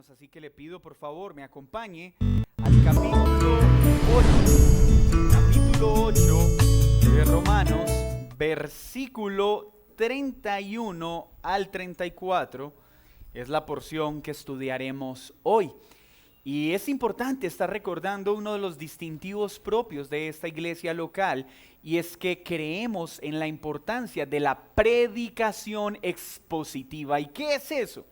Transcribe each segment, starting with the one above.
Romanos, así que le pido por favor me acompañe al capítulo 8 de Romanos, versículo 31 al 34, es la porción que estudiaremos hoy. Y es importante estar recordando uno de los distintivos propios de esta iglesia local, y es que creemos en la importancia de la predicación expositiva. ¿Y qué es eso?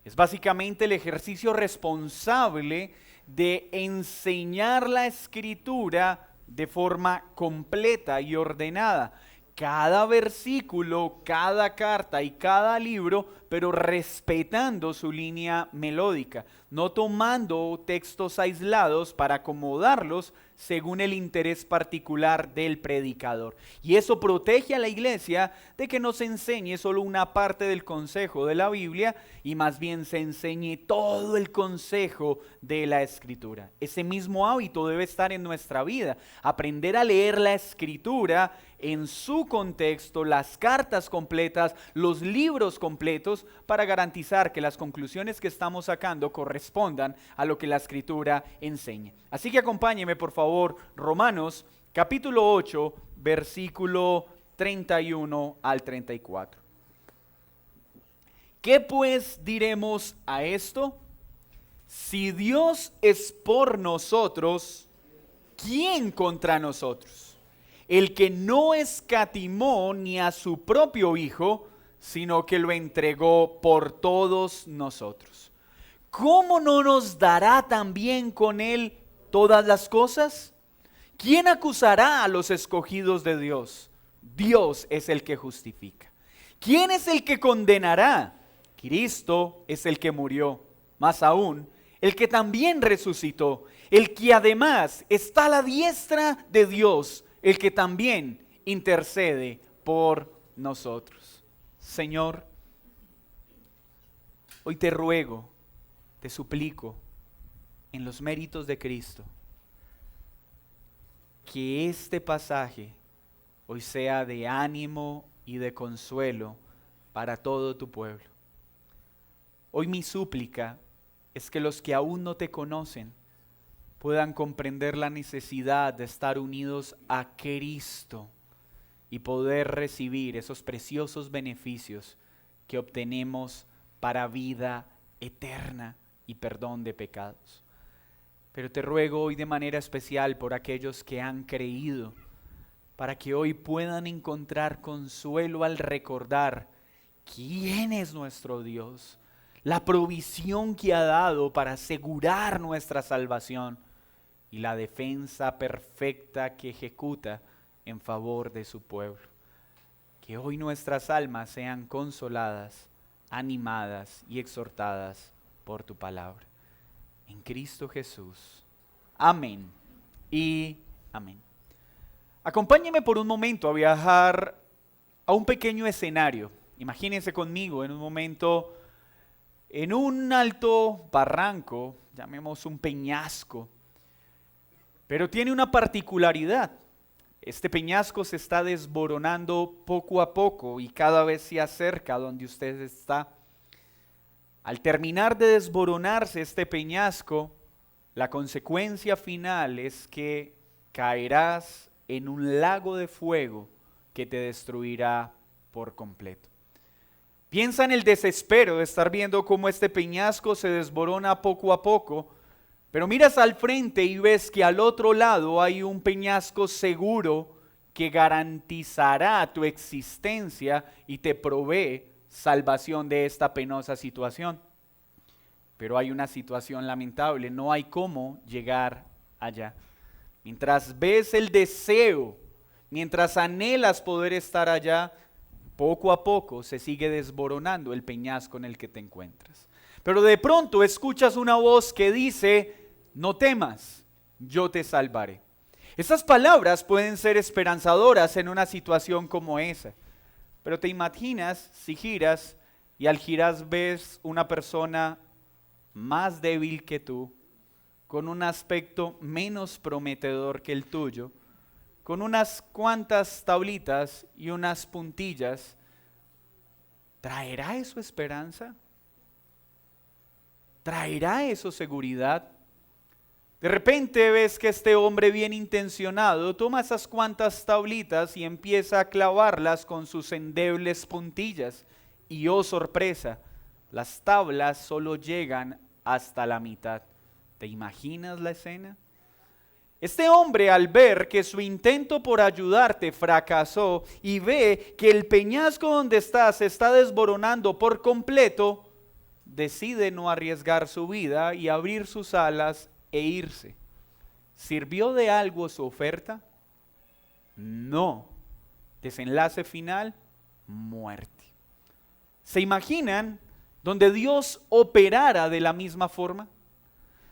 Es básicamente el ejercicio responsable de enseñar la escritura de forma completa y ordenada. Cada versículo, cada carta y cada libro, pero respetando su línea melódica, no tomando textos aislados para acomodarlos según el interés particular del predicador. Y eso protege a la iglesia de que no se enseñe solo una parte del consejo de la Biblia y más bien se enseñe todo el consejo de la Escritura. Ese mismo hábito debe estar en nuestra vida, aprender a leer la Escritura en su contexto, las cartas completas, los libros completos, para garantizar que las conclusiones que estamos sacando correspondan a lo que la Escritura enseña. Así que acompáñeme por favor, Romanos capítulo 8, versículo 31 al 34. ¿Qué pues diremos a esto? Si Dios es por nosotros, ¿quién contra nosotros? El que no escatimó ni a su propio Hijo, sino que lo entregó por todos nosotros. ¿Cómo no nos dará también con Él todas las cosas? ¿Quién acusará a los escogidos de Dios? Dios es el que justifica. ¿Quién es el que condenará? Cristo es el que murió, más aún, el que también resucitó, el que además está a la diestra de Dios, el que también intercede por nosotros. Señor, hoy te ruego, te suplico, en los méritos de Cristo, que este pasaje hoy sea de ánimo y de consuelo para todo tu pueblo. Hoy mi súplica es que los que aún no te conocen puedan comprender la necesidad de estar unidos a Cristo y poder recibir esos preciosos beneficios que obtenemos para vida eterna y perdón de pecados. Pero te ruego hoy de manera especial por aquellos que han creído, para que hoy puedan encontrar consuelo al recordar quién es nuestro Dios, la provisión que ha dado para asegurar nuestra salvación y la defensa perfecta que ejecuta en favor de su pueblo. Que hoy nuestras almas sean consoladas, animadas y exhortadas por tu palabra. En Cristo Jesús. Amén y amén. Acompáñeme por un momento a viajar a un pequeño escenario. Imagínense conmigo en un momento en un alto barranco, llamemos un peñasco, pero tiene una particularidad. Este peñasco se está desboronando poco a poco y cada vez se acerca a donde usted está. Al terminar de desboronarse este peñasco, la consecuencia final es que caerás en un lago de fuego que te destruirá por completo. Piensa en el desespero de estar viendo cómo este peñasco se desborona poco a poco, pero miras al frente y ves que al otro lado hay un peñasco seguro que garantizará tu existencia y te provee salvación de esta penosa situación. Pero hay una situación lamentable, no hay cómo llegar allá. Mientras ves el deseo, mientras anhelas poder estar allá, poco a poco se sigue desboronando el peñasco en el que te encuentras. Pero de pronto escuchas una voz que dice: no temas, yo te salvaré. Esas palabras pueden ser esperanzadoras en una situación como esa. Pero te imaginas si giras y al girar ves una persona más débil que tú, con un aspecto menos prometedor que el tuyo, con unas cuantas tablitas y unas puntillas. ¿Traerá eso esperanza? ¿Traerá eso seguridad? De repente ves que este hombre bien intencionado toma esas cuantas tablitas y empieza a clavarlas con sus endebles puntillas. Y oh sorpresa, las tablas solo llegan hasta la mitad. ¿Te imaginas la escena? Este hombre, al ver que su intento por ayudarte fracasó y ve que el peñasco donde está se está desboronando por completo, decide no arriesgar su vida y abrir sus alas e irse. ¿Sirvió de algo su oferta? No. Desenlace final, muerte. ¿Se imaginan donde Dios operara de la misma forma?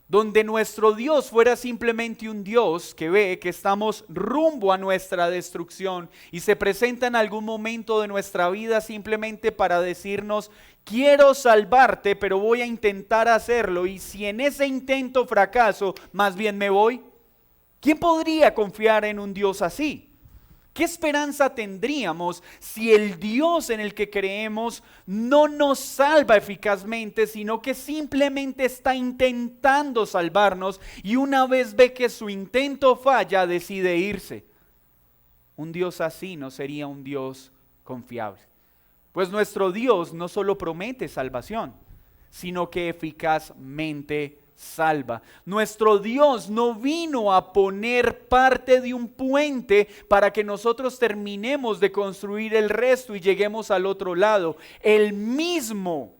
Donde nuestro Dios fuera simplemente un Dios que ve que estamos rumbo a nuestra destrucción y se presenta en algún momento de nuestra vida simplemente para decirnos: quiero salvarte, pero voy a intentar hacerlo, y si en ese intento fracaso, más bien me voy. ¿Quién podría confiar en un Dios así? ¿Qué esperanza tendríamos si el Dios en el que creemos no nos salva eficazmente, sino que simplemente está intentando salvarnos y una vez ve que su intento falla, decide irse? Un Dios así no sería un Dios confiable. Pues nuestro Dios no solo promete salvación, sino que eficazmente salva. Nuestro Dios no vino a poner parte de un puente para que nosotros terminemos de construir el resto y lleguemos al otro lado. Él mismo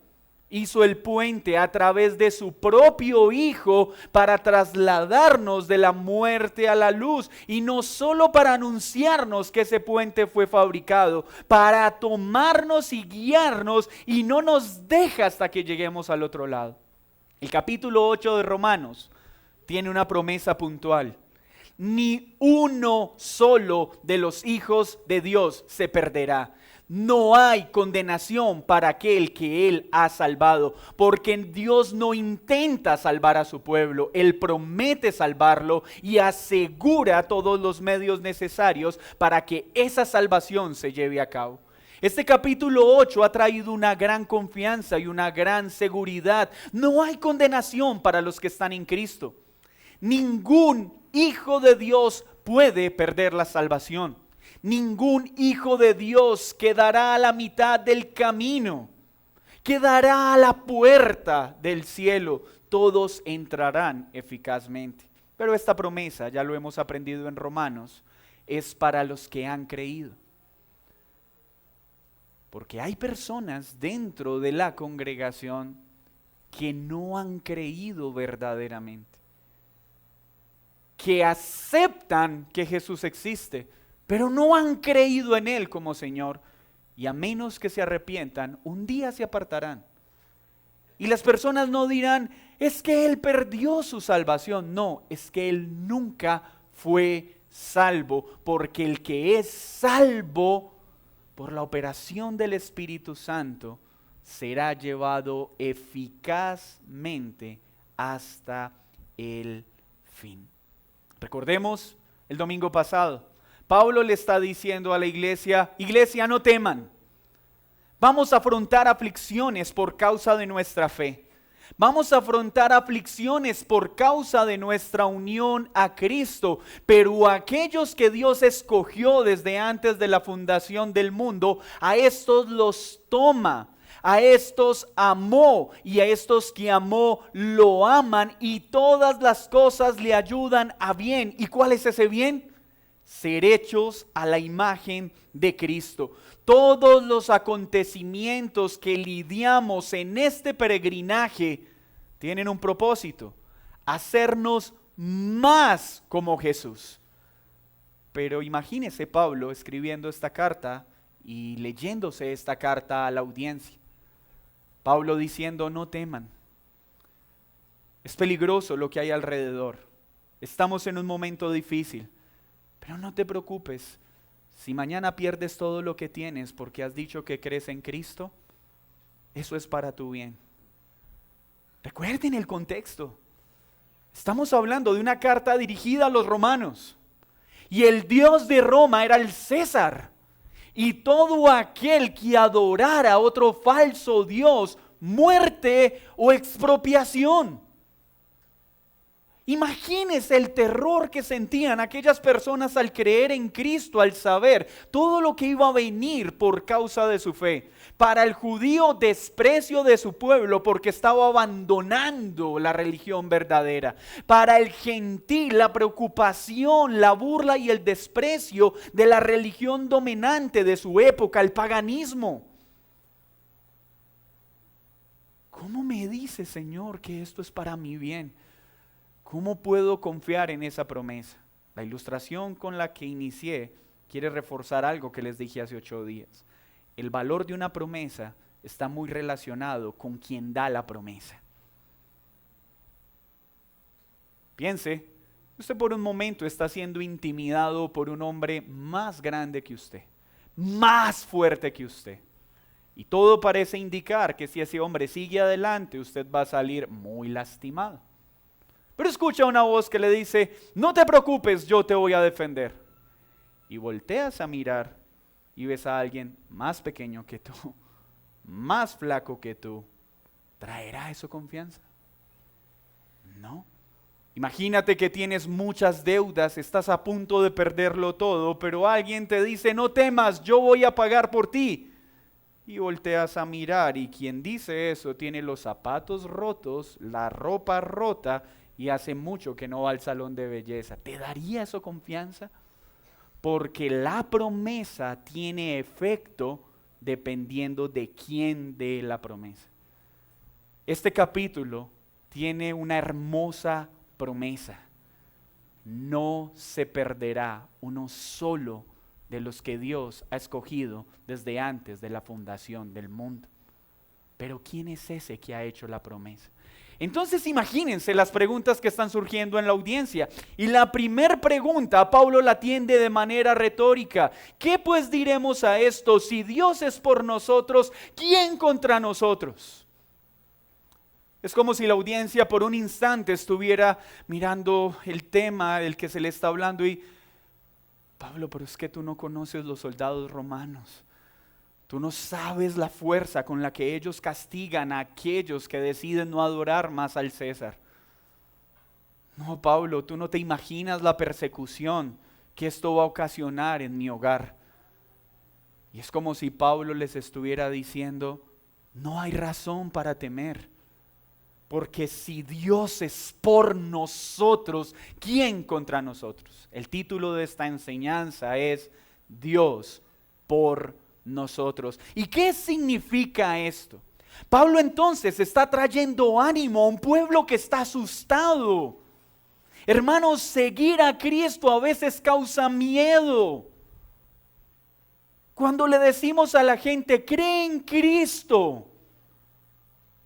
hizo el puente a través de su propio Hijo para trasladarnos de la muerte a la luz, y no solo para anunciarnos que ese puente fue fabricado, para tomarnos y guiarnos, y no nos deja hasta que lleguemos al otro lado. El capítulo 8 de Romanos tiene una promesa puntual: ni uno solo de los hijos de Dios se perderá. No hay condenación para aquel que Él ha salvado, porque Dios no intenta salvar a su pueblo, Él promete salvarlo y asegura todos los medios necesarios para que esa salvación se lleve a cabo. Este capítulo 8 ha traído una gran confianza y una gran seguridad. No hay condenación para los que están en Cristo. Ningún hijo de Dios puede perder la salvación. Ningún hijo de Dios quedará a la mitad del camino. Quedará a la puerta del cielo. Todos entrarán eficazmente. Pero esta promesa, ya lo hemos aprendido en Romanos, es para los que han creído. Porque hay personas dentro de la congregación que no han creído verdaderamente, que aceptan que Jesús existe, pero no han creído en Él como Señor, y a menos que se arrepientan, un día se apartarán. Y las personas no dirán: es que Él perdió su salvación. No, es que Él nunca fue salvo, porque el que es salvo por la operación del Espíritu Santo será llevado eficazmente hasta el fin. Recordemos el domingo pasado, Pablo le está diciendo a la iglesia: iglesia, no teman. Vamos a afrontar aflicciones por causa de nuestra fe. Vamos a afrontar aflicciones por causa de nuestra unión a Cristo, pero aquellos que Dios escogió desde antes de la fundación del mundo, a estos los toma, a estos amó, y a estos que amó lo aman, y todas las cosas le ayudan a bien. ¿Y cuál es ese bien? Ser hechos a la imagen de Cristo. Todos los acontecimientos que lidiamos en este peregrinaje tienen un propósito: hacernos más como Jesús. Pero imagínese Pablo escribiendo esta carta y leyéndose esta carta a la audiencia. Pablo diciendo: no teman. Es peligroso lo que hay alrededor. Estamos en un momento difícil, pero no te preocupes. Si mañana pierdes todo lo que tienes porque has dicho que crees en Cristo, eso es para tu bien. Recuerden el contexto. Estamos hablando de una carta dirigida a los romanos. Y el Dios de Roma era el César. Y todo aquel que adorara a otro falso Dios muerte o expropiación. Imagínense el terror que sentían aquellas personas al creer en Cristo, al saber todo lo que iba a venir por causa de su fe. Para el judío, desprecio de su pueblo porque estaba abandonando la religión verdadera. Para el gentil, la preocupación, la burla y el desprecio de la religión dominante de su época, el paganismo. ¿Cómo me dice, Señor, que esto es para mi bien? ¿Cómo puedo confiar en esa promesa? La ilustración con la que inicié quiere reforzar algo que les dije hace 8 días. El valor de una promesa está muy relacionado con quien da la promesa. Piense, usted por un momento está siendo intimidado por un hombre más grande que usted, más fuerte que usted. Y todo parece indicar que si ese hombre sigue adelante, usted va a salir muy lastimado. Pero escucha una voz que le dice, no te preocupes, yo te voy a defender. Y volteas a mirar y ves a alguien más pequeño que tú, más flaco que tú. ¿Traerá eso confianza? No. Imagínate que tienes muchas deudas, estás a punto de perderlo todo, pero alguien te dice, no temas, yo voy a pagar por ti. Y volteas a mirar y quien dice eso tiene los zapatos rotos, la ropa rota y hace mucho que no va al salón de belleza. ¿Te daría eso confianza? Porque la promesa tiene efecto dependiendo de quién dé la promesa. Este capítulo tiene una hermosa promesa. No se perderá uno solo de los que Dios ha escogido desde antes de la fundación del mundo. Pero ¿quién es ese que ha hecho la promesa? Entonces imagínense las preguntas que están surgiendo en la audiencia. Y la primera pregunta, Pablo la atiende de manera retórica. ¿Qué pues diremos a esto? Si Dios es por nosotros, ¿quién contra nosotros? Es como si la audiencia por un instante estuviera mirando el tema del que se le está hablando y Pablo, pero es que tú no conoces los soldados romanos. Tú no sabes la fuerza con la que ellos castigan a aquellos que deciden no adorar más al César. No, Pablo, tú no te imaginas la persecución que esto va a ocasionar en mi hogar. Y es como si Pablo les estuviera diciendo, no hay razón para temer. Porque si Dios es por nosotros, ¿quién contra nosotros? El título de esta enseñanza es Dios por nosotros. ¿Y qué significa esto? Pablo entonces está trayendo ánimo a un pueblo que está asustado. Hermanos, seguir a Cristo a veces causa miedo. Cuando le decimos a la gente, cree en Cristo,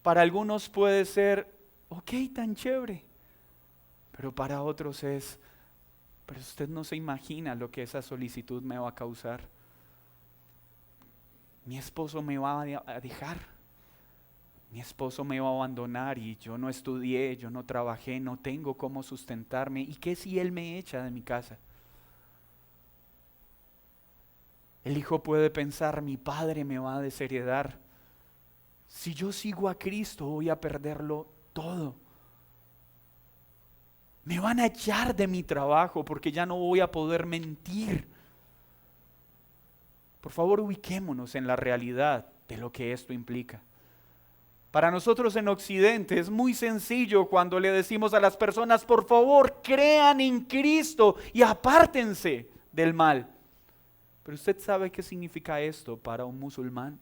para algunos puede ser, ok, tan chévere. Pero para otros es, pero usted no se imagina lo que esa solicitud me va a causar. Mi esposo me va a dejar, mi esposo me va a abandonar y yo no estudié, yo no trabajé, no tengo cómo sustentarme. ¿Y qué si él me echa de mi casa? El hijo puede pensar, mi padre me va a desheredar. Si yo sigo a Cristo voy a perderlo todo. Me van a echar de mi trabajo porque ya no voy a poder mentir. Por favor, ubiquémonos en la realidad de lo que esto implica. Para nosotros en Occidente es muy sencillo cuando le decimos a las personas, por favor, crean en Cristo y apártense del mal. Pero usted sabe qué significa esto para un musulmán.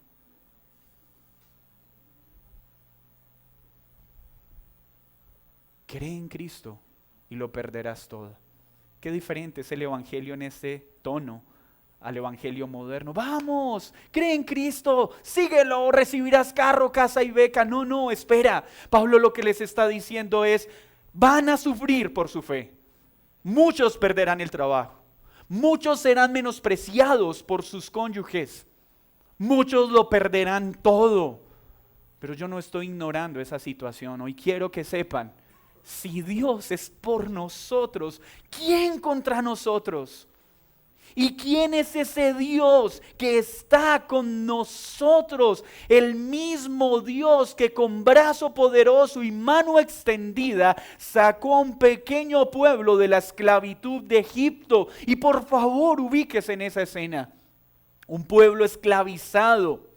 Cree en Cristo y lo perderás todo. Qué diferente es el evangelio en este tono al evangelio moderno. Vamos, cree en Cristo, síguelo, recibirás carro, casa y beca. No, espera. Pablo lo que les está diciendo es, van a sufrir por su fe. Muchos perderán el trabajo. Muchos serán menospreciados por sus cónyuges. Muchos lo perderán todo. Pero yo no estoy ignorando esa situación. Hoy quiero que sepan, si Dios es por nosotros, ¿quién contra nosotros? ¿Y quién es ese Dios que está con nosotros? El mismo Dios que con brazo poderoso y mano extendida sacó a un pequeño pueblo de la esclavitud de Egipto. Y por favor, ubíquese en esa escena. Un pueblo esclavizado,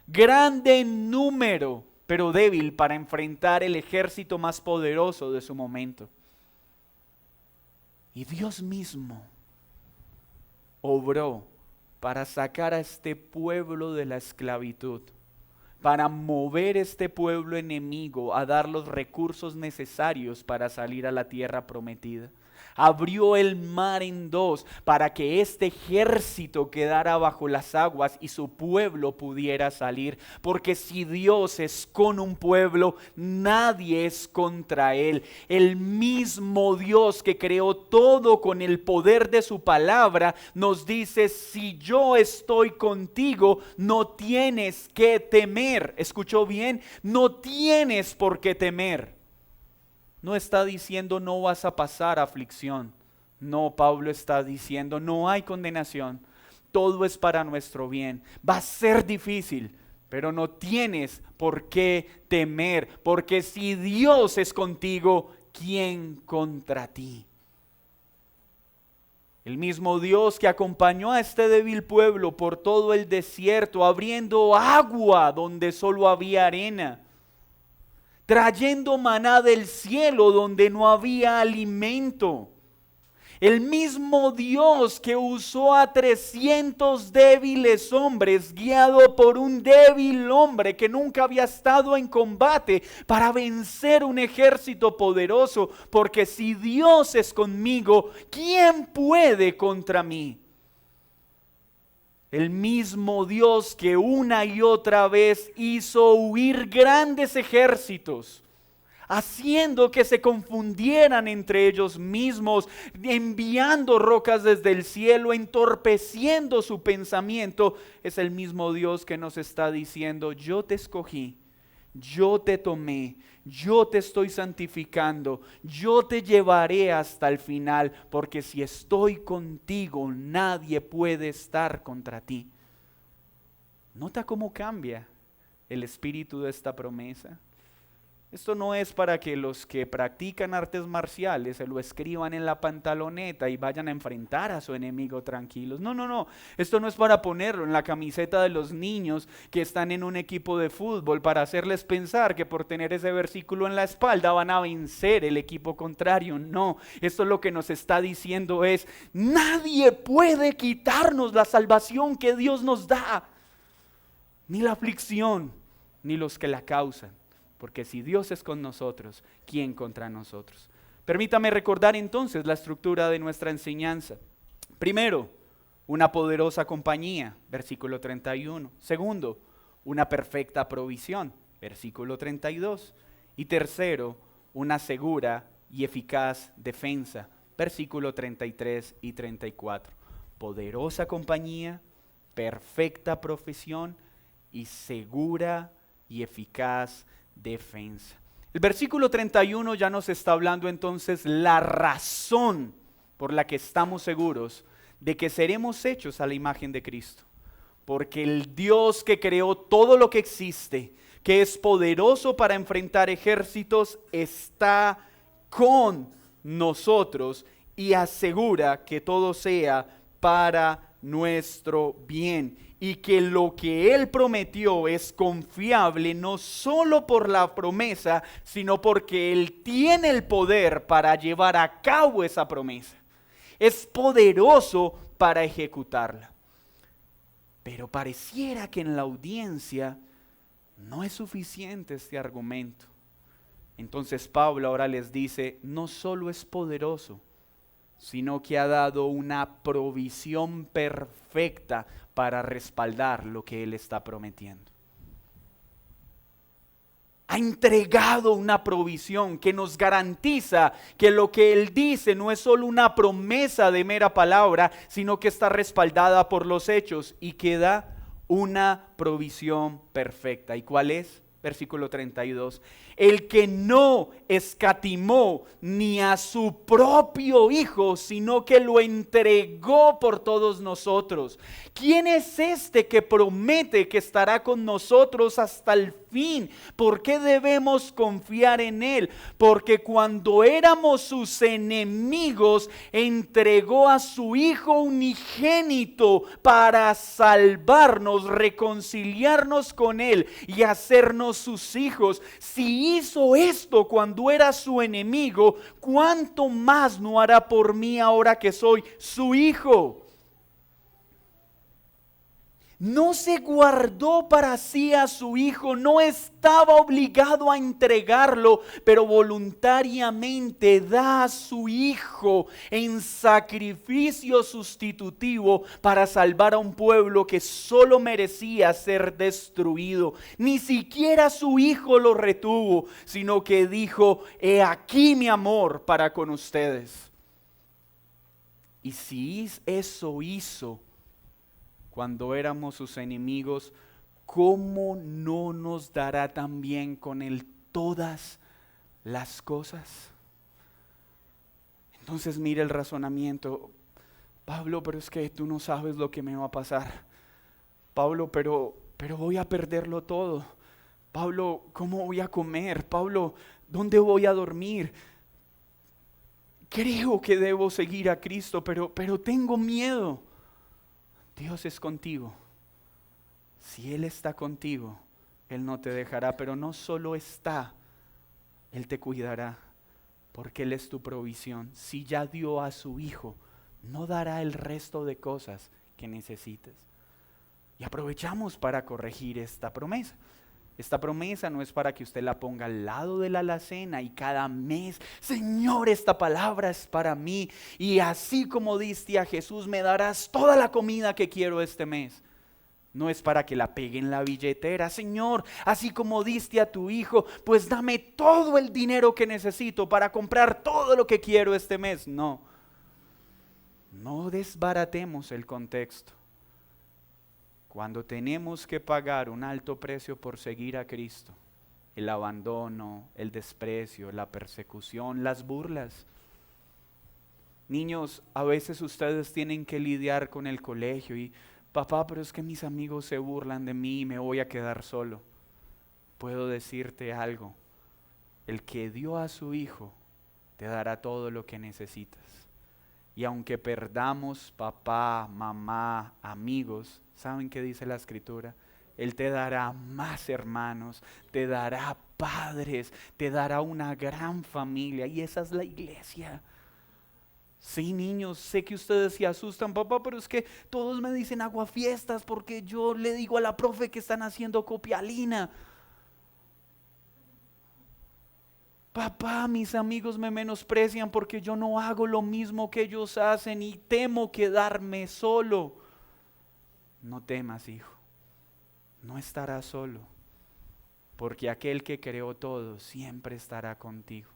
grande en número, pero débil para enfrentar el ejército más poderoso de su momento. Y Dios mismo obró para sacar a este pueblo de la esclavitud, para mover este pueblo enemigo a dar los recursos necesarios para salir a la tierra prometida. Abrió el mar en dos para que este ejército quedara bajo las aguas y su pueblo pudiera salir. Porque si Dios es con un pueblo, nadie es contra él. El mismo Dios que creó todo con el poder de su palabra nos dice: si yo estoy contigo, no tienes que temer. ¿Escuchó bien? No tienes por qué temer. No está diciendo no vas a pasar aflicción. No, Pablo está diciendo no hay condenación. Todo es para nuestro bien. Va a ser difícil, pero no tienes por qué temer. Porque si Dios es contigo, ¿quién contra ti? El mismo Dios que acompañó a este débil pueblo por todo el desierto, abriendo agua donde solo había arena, trayendo maná del cielo donde no había alimento. El mismo Dios que usó a 300 débiles hombres, guiado por un débil hombre que nunca había estado en combate, para vencer un ejército poderoso. Porque si Dios es conmigo, ¿quién puede contra mí? El mismo Dios que una y otra vez hizo huir grandes ejércitos, haciendo que se confundieran entre ellos mismos, enviando rocas desde el cielo, entorpeciendo su pensamiento, es el mismo Dios que nos está diciendo: yo te escogí, yo te tomé, yo te estoy santificando, yo te llevaré hasta el final, porque si estoy contigo, nadie puede estar contra ti. ¿Nota cómo cambia el espíritu de esta promesa? Esto no es para que los que practican artes marciales se lo escriban en la pantaloneta y vayan a enfrentar a su enemigo tranquilos. No, no, no. Esto no es para ponerlo en la camiseta de los niños que están en un equipo de fútbol para hacerles pensar que por tener ese versículo en la espalda van a vencer el equipo contrario. No, esto lo que nos está diciendo es: nadie puede quitarnos la salvación que Dios nos da, ni la aflicción, ni los que la causan. Porque si Dios es con nosotros, ¿quién contra nosotros? Permítame recordar entonces la estructura de nuestra enseñanza. Primero, una poderosa compañía, versículo 31. Segundo, una perfecta provisión, versículo 32. Y tercero, una segura y eficaz defensa, versículo 33 y 34. Poderosa compañía, perfecta provisión y segura y eficaz defensa. El versículo 31 ya nos está hablando entonces la razón por la que estamos seguros de que seremos hechos a la imagen de Cristo. Porque el Dios que creó todo lo que existe, que es poderoso para enfrentar ejércitos, está con nosotros y asegura que todo sea para nuestro bien. Y que lo que Él prometió es confiable, no solo por la promesa, sino porque Él tiene el poder para llevar a cabo esa promesa. Es poderoso para ejecutarla. Pero pareciera que en la audiencia no es suficiente este argumento. Entonces Pablo ahora les dice: no solo es poderoso, sino que ha dado una provisión perfecta para respaldar lo que Él está prometiendo. Ha entregado una provisión que nos garantiza que lo que Él dice no es solo una promesa de mera palabra, sino que está respaldada por los hechos y que da una provisión perfecta. ¿Y cuál es? Versículo 32. El que no escatimó ni a su propio Hijo, sino que lo entregó por todos nosotros. ¿Quién es este que promete que estará con nosotros hasta el fin? ¿Por qué debemos confiar en Él? Porque cuando éramos sus enemigos, entregó a su Hijo unigénito para salvarnos, reconciliarnos con Él y hacernos sus hijos. Si hizo esto cuando era su enemigo, ¿cuánto más no hará por mí ahora que soy su hijo? No se guardó para sí a su hijo, no estaba obligado a entregarlo, pero voluntariamente da a su hijo en sacrificio sustitutivo para salvar a un pueblo que solo merecía ser destruido. Ni siquiera su hijo lo retuvo, sino que dijo: he aquí mi amor para con ustedes. Y si eso hizo cuando éramos sus enemigos, ¿cómo no nos dará también con Él todas las cosas? Entonces mire el razonamiento. Pablo, pero es que tú no sabes lo que me va a pasar. Pablo, pero voy a perderlo todo. Pablo, ¿cómo voy a comer? Pablo, ¿dónde voy a dormir? Creo que debo seguir a Cristo, pero tengo miedo. Dios es contigo. Si Él está contigo, Él no te dejará, pero no solo está, Él te cuidará, porque Él es tu provisión. Si ya dio a su Hijo, no dará el resto de cosas que necesites. Y aprovechamos para corregir esta promesa. Esta promesa no es para que usted la ponga al lado de la alacena y cada mes: Señor, esta palabra es para mí, y así como diste a Jesús, me darás toda la comida que quiero este mes. No es para que la pegue en la billetera: Señor, así como diste a tu hijo, pues dame todo el dinero que necesito para comprar todo lo que quiero este mes. No desbaratemos el contexto. Cuando tenemos que pagar un alto precio por seguir a Cristo, el abandono, el desprecio, la persecución, las burlas. Niños, a veces ustedes tienen que lidiar con el colegio y: papá, pero es que mis amigos se burlan de mí y me voy a quedar solo. Puedo decirte algo: el que dio a su hijo te dará todo lo que necesitas. Y aunque perdamos papá, mamá, amigos, ¿saben qué dice la Escritura? Él te dará más hermanos, te dará padres, te dará una gran familia, y esa es la iglesia. Sí, niños, sé que ustedes se asustan: papá, pero es que todos me dicen aguafiestas porque yo le digo a la profe que están haciendo copialina. Papá, mis amigos me menosprecian porque yo no hago lo mismo que ellos hacen y temo quedarme solo. No temas, hijo, no estarás solo, porque aquel que creó todo siempre estará contigo.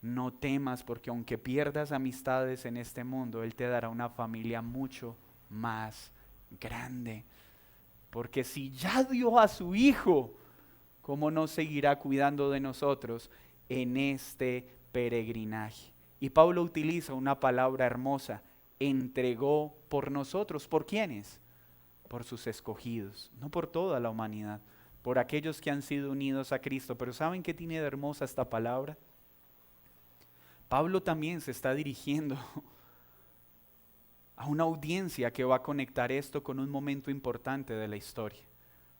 No temas, porque aunque pierdas amistades en este mundo, Él te dará una familia mucho más grande. Porque si ya dio a su hijo, ¿cómo no seguirá cuidando de nosotros en este peregrinaje? Y Pablo utiliza una palabra hermosa: entregó por nosotros. ¿Por quiénes? Por sus escogidos, no por toda la humanidad, por aquellos que han sido unidos a Cristo. Pero ¿saben qué tiene de hermosa esta palabra? Pablo también se está dirigiendo a una audiencia que va a conectar esto con un momento importante de la historia.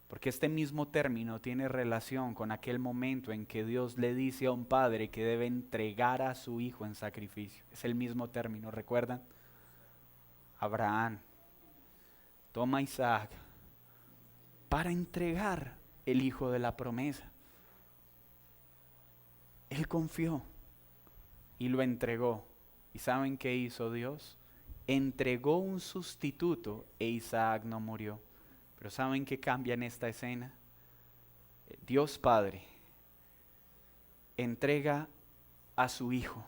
Porque este mismo término tiene relación con aquel momento en que Dios le dice a un padre que debe entregar a su hijo en sacrificio. Es el mismo término, ¿recuerdan? Abraham toma a Isaac para entregar el hijo de la promesa. Él confió y lo entregó. ¿Y saben qué hizo Dios? Entregó un sustituto e Isaac no murió. Pero ¿saben qué cambia en esta escena? Dios Padre entrega a su hijo,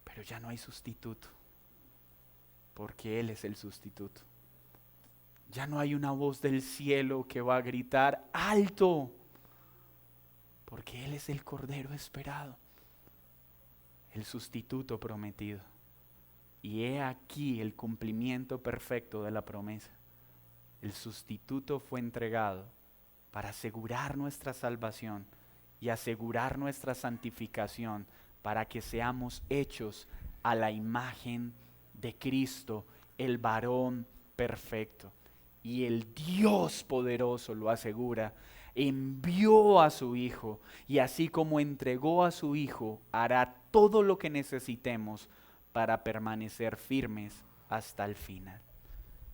pero ya no hay sustituto, porque Él es el sustituto. Ya no hay una voz del cielo que va a gritar alto, porque Él es el Cordero esperado, el sustituto prometido. Y he aquí el cumplimiento perfecto de la promesa. El sustituto fue entregado para asegurar nuestra salvación y asegurar nuestra santificación, para que seamos hechos a la imagen de Cristo, el varón perfecto. Y el Dios poderoso lo asegura, envió a su Hijo, y así como entregó a su Hijo, hará todo lo que necesitemos para permanecer firmes hasta el final.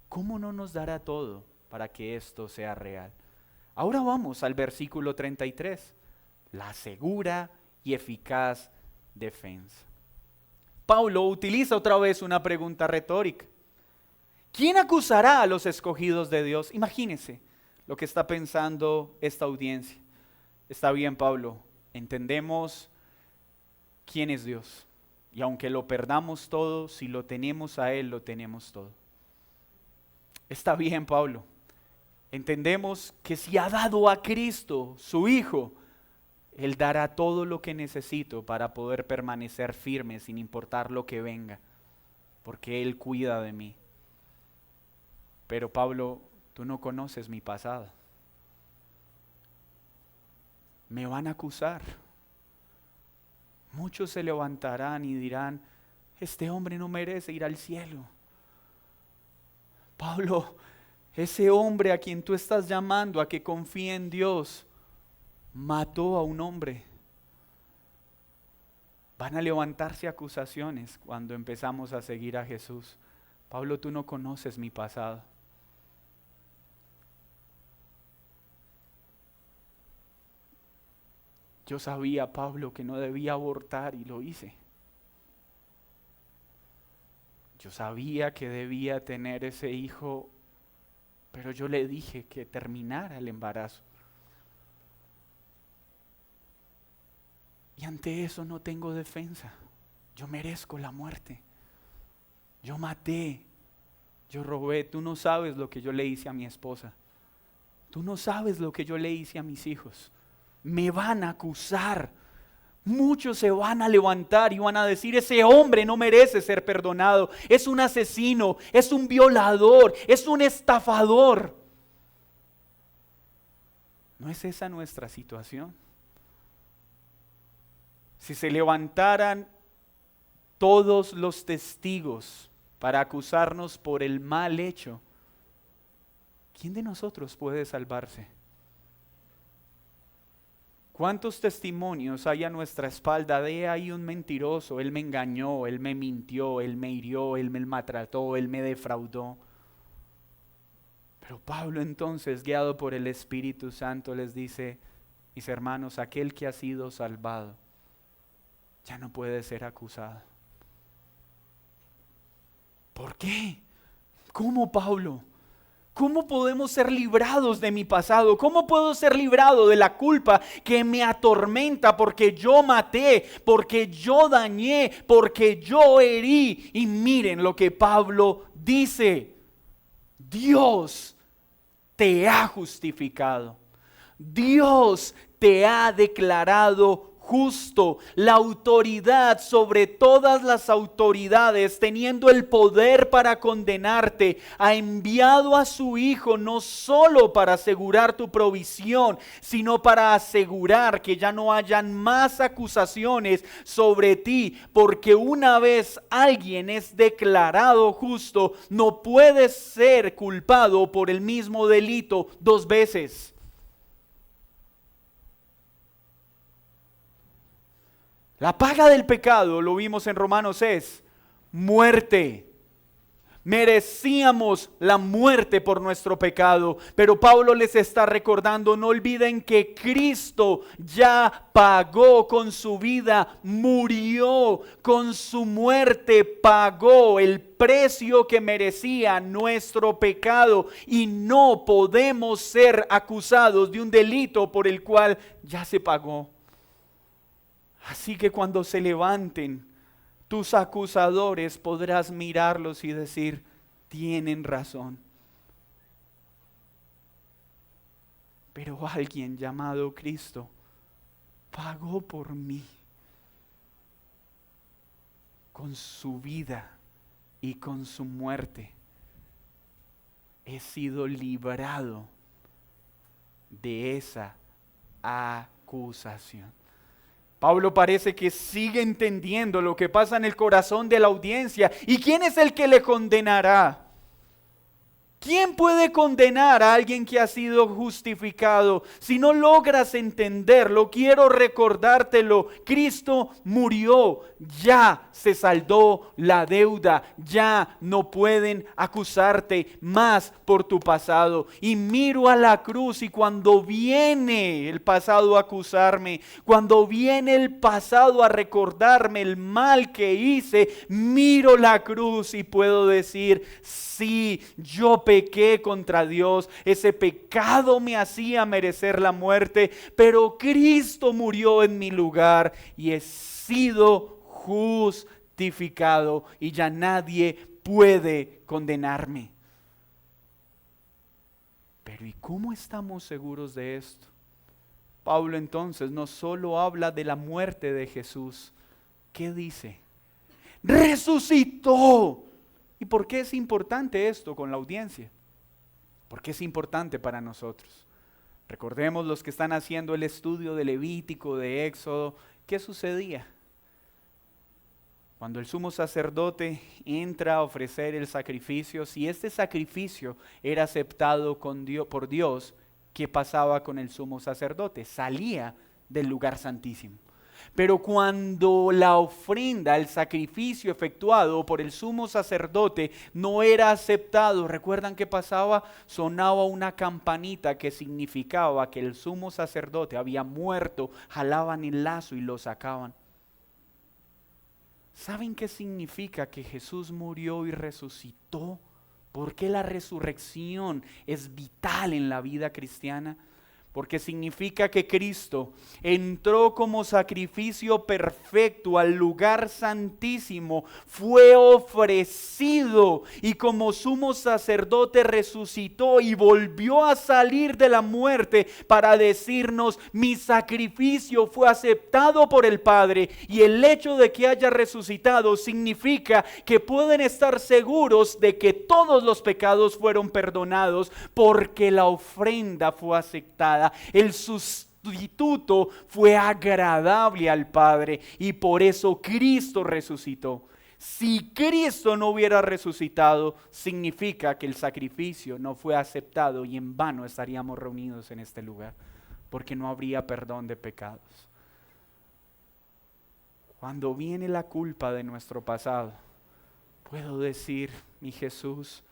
¿Cómo no nos dará todo para que esto sea real? Ahora vamos al versículo 33, la segura y eficaz defensa. Pablo utiliza otra vez una pregunta retórica. ¿Quién acusará a los escogidos de Dios? Imagínense lo que está pensando esta audiencia. Está bien, Pablo, entendemos quién es Dios. Y aunque lo perdamos todo, si lo tenemos a Él, lo tenemos todo. Está bien, Pablo, entendemos que si ha dado a Cristo, su Hijo, Él dará todo lo que necesito para poder permanecer firme sin importar lo que venga, porque Él cuida de mí. Pero Pablo, tú no conoces mi pasado. Me van a acusar. Muchos se levantarán y dirán, este hombre no merece ir al cielo. Pablo, ese hombre a quien tú estás llamando a que confíe en Dios, mató a un hombre. Van a levantarse acusaciones cuando empezamos a seguir a Jesús. Pablo, tú no conoces mi pasado. Yo sabía, Pablo, que no debía abortar y lo hice. Yo sabía que debía tener ese hijo, pero yo le dije que terminara el embarazo. Y ante eso no tengo defensa. Yo merezco la muerte. Yo maté, yo robé. Tú no sabes lo que yo le hice a mi esposa. Tú no sabes lo que yo le hice a mis hijos. Me van a acusar. Muchos se van a levantar y van a decir, ese hombre no merece ser perdonado. Es un asesino, es un violador, es un estafador. ¿No es esa nuestra situación? Si se levantaran todos los testigos para acusarnos por el mal hecho, ¿quién de nosotros puede salvarse? ¿Cuántos testimonios hay a nuestra espalda de ahí un mentiroso? Él me engañó, él me mintió, él me hirió, él me maltrató, él me defraudó. Pero Pablo entonces, guiado por el Espíritu Santo, les dice, mis hermanos, aquel que ha sido salvado ya no puede ser acusado. ¿Por qué? ¿Cómo, Pablo? ¿Cómo podemos ser librados de mi pasado? ¿Cómo puedo ser librado de la culpa que me atormenta porque yo maté, porque yo dañé, porque yo herí? Y miren lo que Pablo dice. Dios te ha justificado. Dios te ha declarado justo. La autoridad sobre todas las autoridades, teniendo el poder para condenarte, ha enviado a su Hijo no solo para asegurar tu provisión, sino para asegurar que ya no hayan más acusaciones sobre ti, porque una vez alguien es declarado justo, no puede ser culpado por el mismo delito dos veces. La paga del pecado, lo vimos en Romanos, es muerte. Merecíamos la muerte por nuestro pecado, pero Pablo les está recordando, no olviden que Cristo ya pagó con su vida, murió con su muerte, pagó el precio que merecía nuestro pecado y no podemos ser acusados de un delito por el cual ya se pagó. Así que cuando se levanten tus acusadores, podrás mirarlos y decir, tienen razón. pero alguien llamado Cristo pagó por mí con su vida y con su muerte. He sido librado de esa acusación. Pablo parece que sigue entendiendo lo que pasa en el corazón de la audiencia. ¿Y quién es el que le condenará? ¿Quién puede condenar a alguien que ha sido justificado? Si no logras entenderlo, quiero recordártelo. Cristo murió, ya se saldó la deuda, ya no pueden acusarte más por tu pasado. Y miro a la cruz y cuando viene el pasado a acusarme, cuando viene el pasado a recordarme el mal que hice, miro la cruz y puedo decir, sí, yo pequé contra Dios, ese pecado me hacía merecer la muerte, pero Cristo murió en mi lugar y he sido justificado y ya nadie puede condenarme. Pero ¿y cómo estamos seguros de esto? Pablo entonces no solo habla de la muerte de Jesús, ¿qué dice? ¡Resucitó! ¿Y por qué es importante esto con la audiencia? ¿Por qué es importante para nosotros? Recordemos los que están haciendo el estudio de Levítico, de Éxodo, ¿qué sucedía? Cuando el sumo sacerdote entra a ofrecer el sacrificio, si este sacrificio era aceptado por Dios, ¿qué pasaba con el sumo sacerdote? Salía del lugar santísimo. Pero cuando la ofrenda, el sacrificio efectuado por el sumo sacerdote no era aceptado, ¿recuerdan qué pasaba? Sonaba una campanita que significaba que el sumo sacerdote había muerto, jalaban el lazo y lo sacaban. ¿Saben qué significa que Jesús murió y resucitó? ¿Por qué la resurrección es vital en la vida cristiana? Porque significa que Cristo entró como sacrificio perfecto al lugar santísimo, fue ofrecido y como sumo sacerdote resucitó y volvió a salir de la muerte para decirnos, mi sacrificio fue aceptado por el Padre, y el hecho de que haya resucitado significa que pueden estar seguros de que todos los pecados fueron perdonados porque la ofrenda fue aceptada. El sustituto fue agradable al Padre y por eso Cristo resucitó. Si Cristo no hubiera resucitado, significa que el sacrificio no fue aceptado y en vano estaríamos reunidos en este lugar, porque no habría perdón de pecados. Cuando viene la culpa de nuestro pasado, puedo decir, mi Jesús,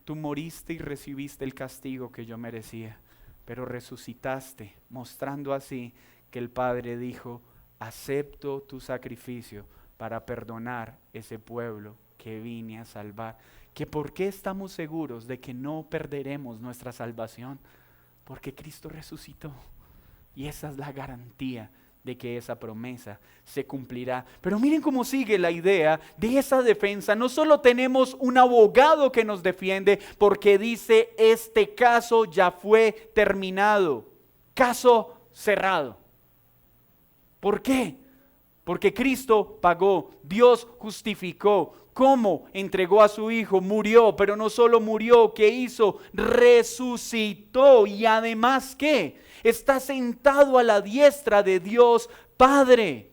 tú moriste y recibiste el castigo que yo merecía, pero resucitaste, mostrando así que el Padre dijo, acepto tu sacrificio para perdonar ese pueblo que vine a salvar. ¿Que por qué estamos seguros de que no perderemos nuestra salvación? Porque Cristo resucitó y esa es la garantía de que esa promesa se cumplirá. Pero miren cómo sigue la idea de esa defensa. No solo tenemos un abogado que nos defiende porque dice este caso ya fue terminado, caso cerrado. ¿Por qué? Porque Cristo pagó, Dios justificó. ¿Cómo? Entregó a su Hijo, murió, pero no solo murió, ¿qué hizo? Resucitó y además ¿qué? Está sentado a la diestra de Dios Padre.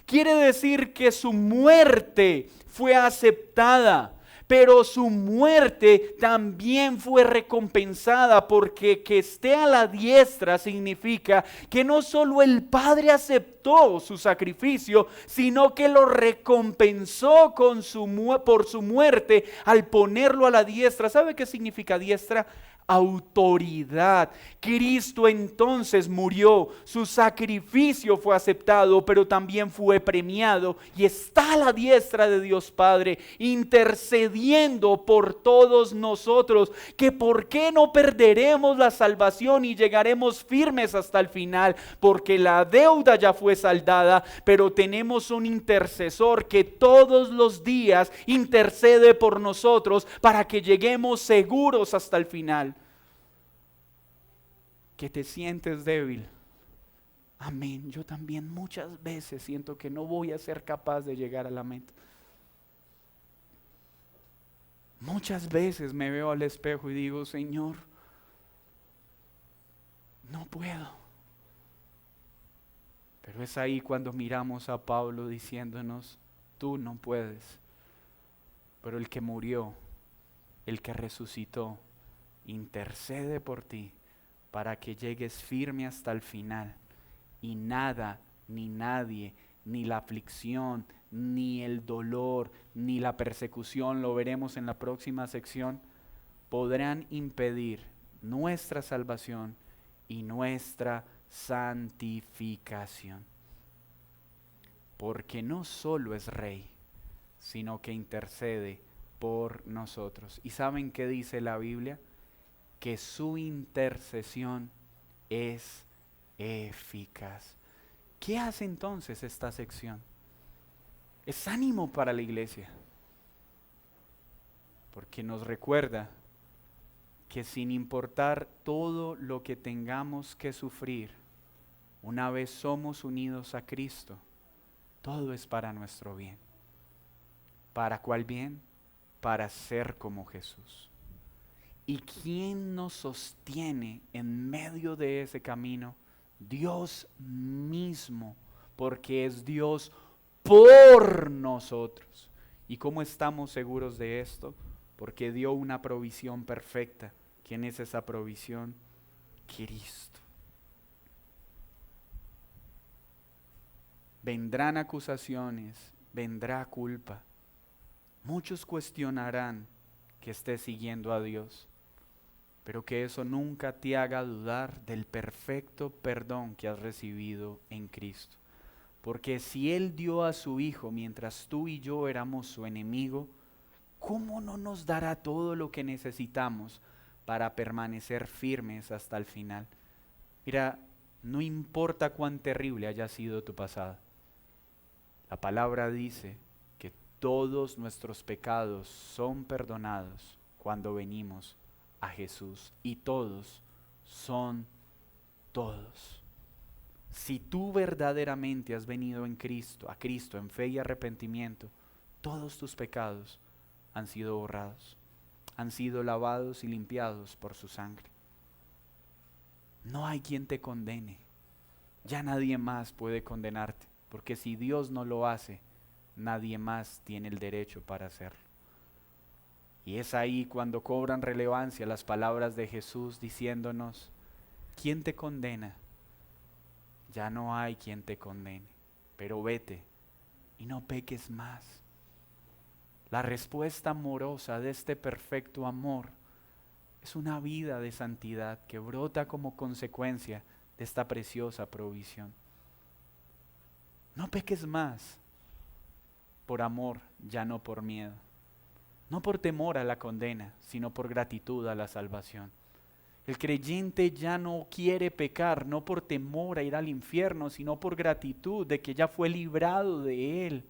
Quiere decir que su muerte fue aceptada, pero su muerte también fue recompensada, porque que esté a la diestra significa que no solo el Padre aceptó su sacrificio, sino que lo recompensó por su muerte al ponerlo a la diestra. ¿Sabe qué significa diestra? Autoridad. Cristo entonces murió, su sacrificio fue aceptado, pero también fue premiado y está a la diestra de Dios Padre, intercediendo por todos nosotros, que por qué no perderemos la salvación y llegaremos firmes hasta el final, porque la deuda ya fue saldada, pero tenemos un intercesor que todos los días intercede por nosotros para que lleguemos seguros hasta el final. que te sientes débil. Amén. Yo también muchas veces siento que no voy a ser capaz de llegar a la meta. Muchas veces me veo al espejo y digo, Señor, no puedo. Pero es ahí cuando miramos a Pablo diciéndonos, tú no puedes. Pero el que murió, el que resucitó, intercede por ti para que llegues firme hasta el final. Y nada, ni nadie, ni la aflicción, ni el dolor, ni la persecución, lo veremos en la próxima sección, podrán impedir nuestra salvación y nuestra santificación. Porque no solo es Rey, sino que intercede por nosotros. ¿Y saben qué dice la Biblia? Que su intercesión es eficaz. ¿Qué hace entonces esta sección? Es ánimo para la iglesia, porque nos recuerda que sin importar todo lo que tengamos que sufrir, una vez somos unidos a Cristo, todo es para nuestro bien. ¿Para cuál bien? Para ser como Jesús. ¿Y quién nos sostiene en medio de ese camino? Dios mismo, porque es Dios por nosotros. ¿Y cómo estamos seguros de esto? Porque dio una provisión perfecta. ¿Quién es esa provisión? Cristo. Vendrán acusaciones, vendrá culpa. Muchos cuestionarán que estés siguiendo a Dios, pero que eso nunca te haga dudar del perfecto perdón que has recibido en Cristo. Porque si Él dio a su Hijo mientras tú y yo éramos su enemigo, ¿cómo no nos dará todo lo que necesitamos para permanecer firmes hasta el final? Mira, no importa cuán terrible haya sido tu pasado. La palabra dice que todos nuestros pecados son perdonados cuando venimos a Jesús. Y todos son todos. Si tú verdaderamente has venido en Cristo, a Cristo en fe y arrepentimiento, todos tus pecados han sido borrados, han sido lavados y limpiados por su sangre. No hay quien te condene. Ya nadie más puede condenarte, porque si Dios no lo hace, nadie más tiene el derecho para hacerlo. Y es ahí cuando cobran relevancia las palabras de Jesús diciéndonos, ¿quién te condena? Ya no hay quien te condene, pero vete y no peques más. La respuesta amorosa de este perfecto amor es una vida de santidad que brota como consecuencia de esta preciosa provisión. No peques más por amor, ya no por miedo. No por temor a la condena, sino por gratitud a la salvación. El creyente ya no quiere pecar, no por temor a ir al infierno, sino por gratitud de que ya fue librado de él.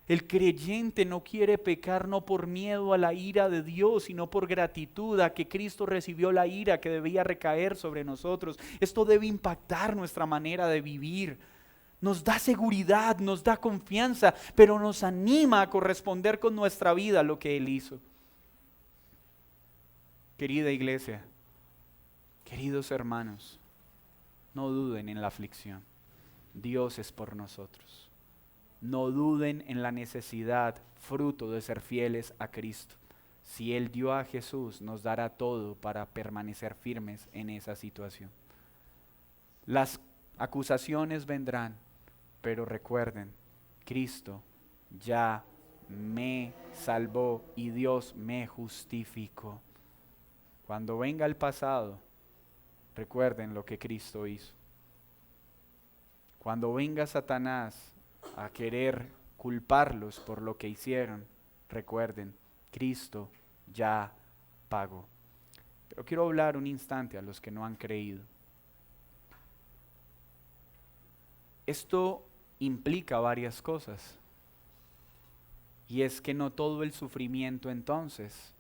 El creyente no quiere pecar no por miedo a la ira de Dios, sino por gratitud a que Cristo recibió la ira que debía recaer sobre nosotros. Esto debe impactar nuestra manera de vivir. Nos da seguridad, nos da confianza, pero nos anima a corresponder con nuestra vida a lo que Él hizo. Querida iglesia, queridos hermanos, no duden en la aflicción. Dios es por nosotros. No duden en la necesidad, fruto de ser fieles a Cristo. Si Él dio a Jesús, nos dará todo para permanecer firmes en esa situación. Las acusaciones vendrán, pero recuerden, Cristo ya me salvó y Dios me justificó. Cuando venga el pasado, recuerden lo que Cristo hizo. Cuando venga Satanás a querer culparlos por lo que hicieron, recuerden, Cristo ya pagó. Pero quiero hablar un instante a los que no han creído. Esto implica varias cosas. Y es que no todo el sufrimiento entonces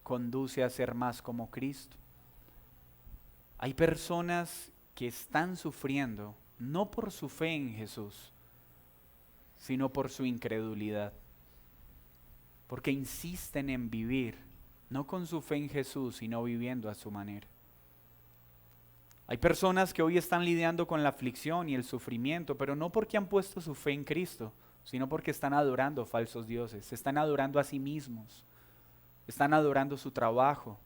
conduce a ser más como Cristo. Hay personas que están sufriendo no por su fe en Jesús, sino por su incredulidad, porque insisten en vivir no con su fe en Jesús, sino viviendo a su manera. Hay personas que hoy están lidiando con la aflicción y el sufrimiento, pero no porque han puesto su fe en Cristo, sino porque están adorando falsos dioses, se están adorando a sí mismos, están adorando su trabajo,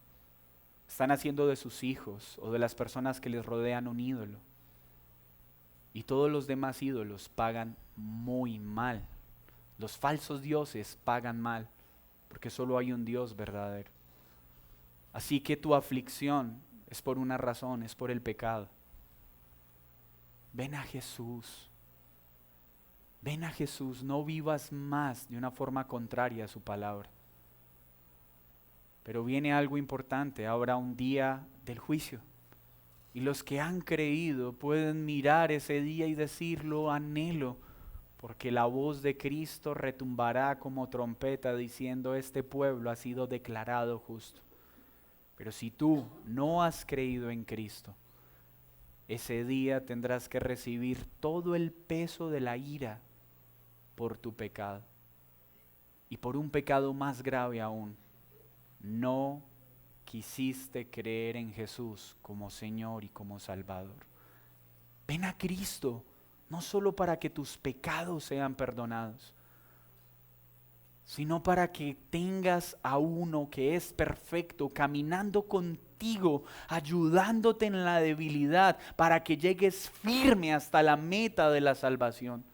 están haciendo de sus hijos o de las personas que les rodean un ídolo. Y todos los demás ídolos pagan muy mal. Los falsos dioses pagan mal, porque solo hay un Dios verdadero. Así que tu aflicción es por una razón, es por el pecado. Ven a Jesús. Ven a Jesús, no vivas más de una forma contraria a su palabra. Pero viene algo importante, habrá un día del juicio. Y los que han creído pueden mirar ese día y decirlo, anhelo, porque la voz de Cristo retumbará como trompeta diciendo, este pueblo ha sido declarado justo. Pero si tú no has creído en Cristo, ese día tendrás que recibir todo el peso de la ira por tu pecado. Y por un pecado más grave aún, no quisiste creer en Jesús como Señor y como Salvador. Ven a Cristo, no solo para que tus pecados sean perdonados, sino para que tengas a uno que es perfecto, caminando contigo, ayudándote en la debilidad, para que llegues firme hasta la meta de la salvación.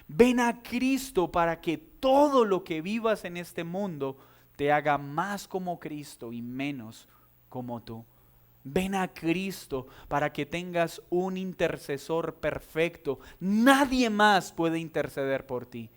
Ven a Cristo para que todo lo que vivas en este mundo te haga más como Cristo y menos como tú. Ven a Cristo para que tengas un intercesor perfecto. Nadie más puede interceder por ti,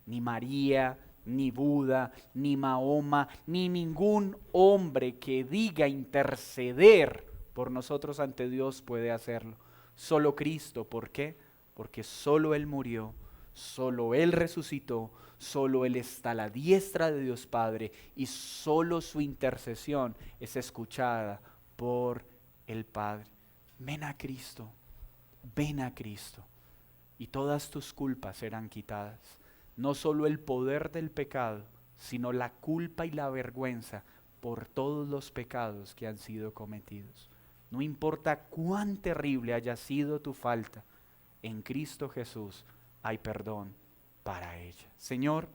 ni María, ni Buda, ni Mahoma, ni ningún hombre que diga interceder por nosotros ante Dios puede hacerlo. Solo Cristo. ¿Por qué? Porque solo Él murió, solo Él resucitó, solo Él está a la diestra de Dios Padre y solo su intercesión es escuchada por el Padre. Ven a Cristo, ven a Cristo y todas tus culpas serán quitadas. No solo el poder del pecado, sino la culpa y la vergüenza por todos los pecados que han sido cometidos. No importa cuán terrible haya sido tu falta, en Cristo Jesús hay perdón para ella. Señor,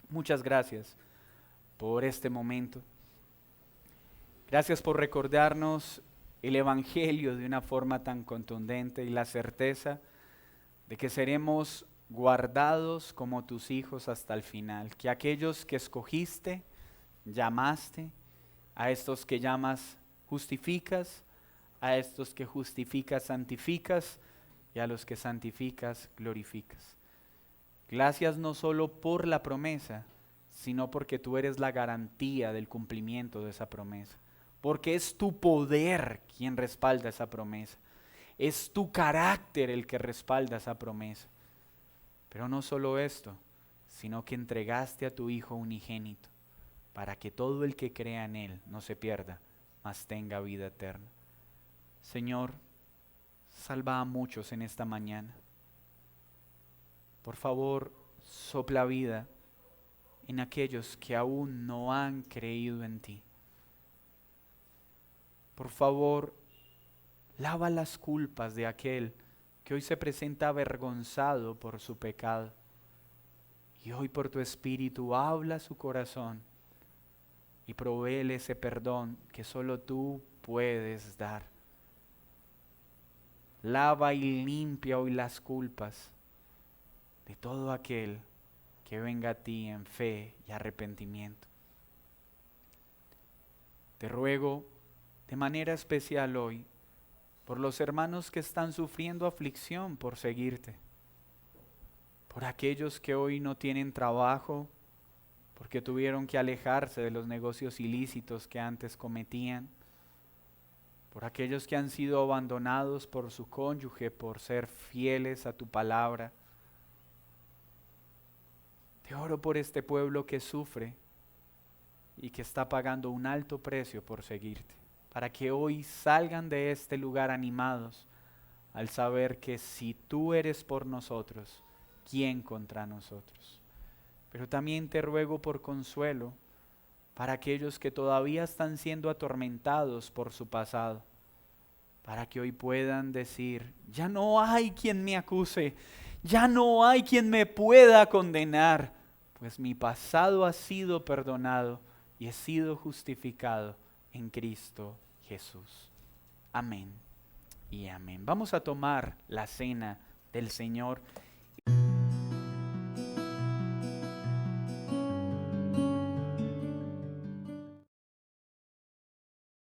muchas gracias por este momento. Gracias por recordarnos el Evangelio de una forma tan contundente y la certeza de que seremos guardados como tus hijos hasta el final, que aquellos que escogiste, llamaste, a estos que llamas justificas, a estos que justificas santificas y a los que santificas glorificas. Gracias no solo por la promesa, sino porque tú eres la garantía del cumplimiento de esa promesa, porque es tu poder quien respalda esa promesa. Es tu carácter el que respalda esa promesa. Pero no solo esto, sino que entregaste a tu Hijo unigénito para que todo el que crea en Él no se pierda, mas tenga vida eterna. Señor, salva a muchos en esta mañana. Por favor, sopla vida en aquellos que aún no han creído en ti. Por favor, lava las culpas de aquel que hoy se presenta avergonzado por su pecado. Y hoy por tu Espíritu habla su corazón y provéele ese perdón que solo tú puedes dar. Lava y limpia hoy las culpas de todo aquel que venga a ti en fe y arrepentimiento. Te ruego de manera especial hoy por los hermanos que están sufriendo aflicción por seguirte, por aquellos que hoy no tienen trabajo porque tuvieron que alejarse de los negocios ilícitos que antes cometían, por aquellos que han sido abandonados por su cónyuge por ser fieles a tu palabra. Te oro por este pueblo que sufre y que está pagando un alto precio por seguirte. para que hoy salgan de este lugar animados al saber que si tú eres por nosotros, ¿quién contra nosotros? Pero también te ruego por consuelo para aquellos que todavía están siendo atormentados por su pasado, para que hoy puedan decir, ya no hay quien me acuse, ya no hay quien me pueda condenar, pues mi pasado ha sido perdonado y he sido justificado en Cristo Jesús. Amén y amén. Vamos a tomar la cena del Señor.